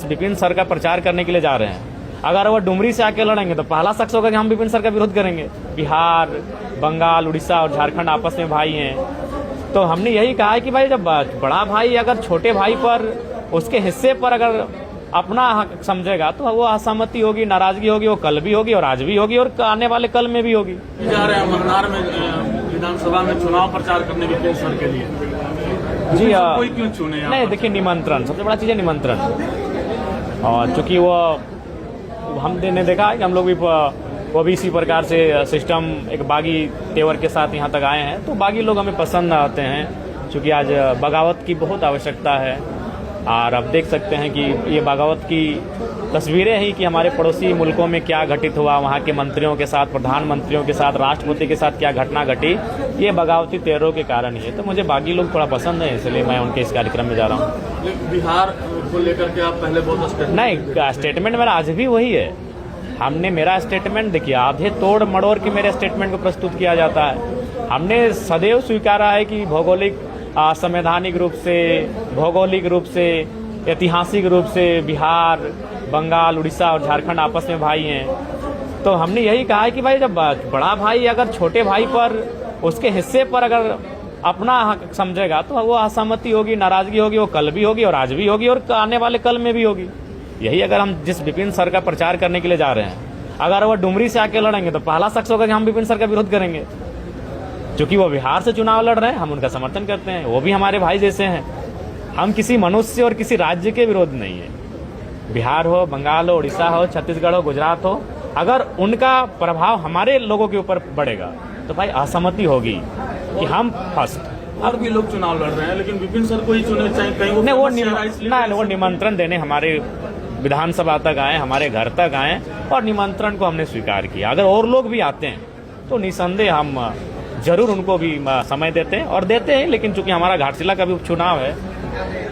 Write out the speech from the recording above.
Vipin sir का प्रचार करने के लिए जा रहे हैं, अगर वो डुमरी से आके लड़ेंगे तो पहला शख्स होगा कि हम विपिन सर का विरोध करेंगे। बिहार, बंगाल, उड़ीसा और झारखंड आपस में भाई हैं, तो हमने यही कहा है कि भाई जब बड़ा भाई अगर छोटे भाई पर, उसके हिस्से पर अगर अपना हक समझेगा तो वो असहमति होगी, नाराजगी होगी, वो कल भी होगी और आज भी होगी और आने वाले कल में भी होगी। जा रहे हैं मन्नार में विधानसभा में चुनाव प्रचार करने विपिन सर के लिए जी कोई क्यों चुने? नहीं, देखिए निमंत्रण सबसे बड़ा चीज़ है, निमंत्रण। और चूंकि वो हमने देखा है कि हम लोग भी वो भी इसी प्रकार से सिस्टम एक बागी तेवर के साथ यहाँ तक आए हैं, तो बागी लोग हमें पसंद आते हैं, क्योंकि आज बगावत की बहुत आवश्यकता है। और अब देख सकते हैं कि ये बगावत की तस्वीरें ही कि हमारे पड़ोसी मुल्कों में क्या घटित हुआ, वहाँ के मंत्रियों के साथ, प्रधानमंत्रियों के साथ, राष्ट्रपति के साथ क्या घटना घटी, ये बगावती तेवरों के कारण ही है। तो मुझे बागी लोग थोड़ा पसंद है, इसलिए मैं उनके इस कार्यक्रम में जा रहा हूँ। बिहार को लेकर के आप पहले बहुत स्टेटमेंट मेरा आज भी वही है। हमने मेरा स्टेटमेंट देखिए, आधे तोड़ मड़ोड़ के मेरे स्टेटमेंट को प्रस्तुत किया जाता है। हमने सदैव स्वीकारा है कि भौगोलिक, संवैधानिक रूप से, भौगोलिक रूप से, ऐतिहासिक रूप से बिहार, बंगाल, उड़ीसा और झारखंड आपस में भाई हैं। तो हमने यही कहा है कि भाई जब बड़ा भाई अगर छोटे भाई पर, उसके हिस्से पर अगर अपना हक समझेगा तो वो असहमति होगी, नाराजगी होगी, वो कल भी होगी और आज भी होगी और आने वाले कल में भी होगी। यही अगर हम जिस विपिन सर का प्रचार करने के लिए जा रहे हैं, अगर वो डुमरी से आके लड़ेंगे तो पहला शख्स होगा कि हम विपिन सर का विरोध करेंगे। क्योंकि वो बिहार से चुनाव लड़ रहे हैं, हम उनका समर्थन करते हैं, वो भी हमारे भाई जैसे हैं। हम किसी मनुष्य और किसी राज्य के विरोध नहीं है। बिहार हो, बंगाल हो, उड़ीसा हो, छत्तीसगढ़ हो, गुजरात हो, अगर उनका प्रभाव हमारे लोगों के ऊपर पड़ेगा तो भाई असहमति होगी कि हम फर्स्ट। और भी लोग चुनाव लड़ रहे हैं, लेकिन विपिन सर को ही चुने चाहिए। कहीं वो निमंत्रण देने हमारे विधानसभा तक आए, हमारे घर तक आए और निमंत्रण को हमने स्वीकार किया। अगर और लोग भी आते हैं तो निसंदेह हम जरूर उनको भी समय देते हैं और देते हैं, लेकिन चूंकि हमारा घाटशिला का भी उपचुनाव है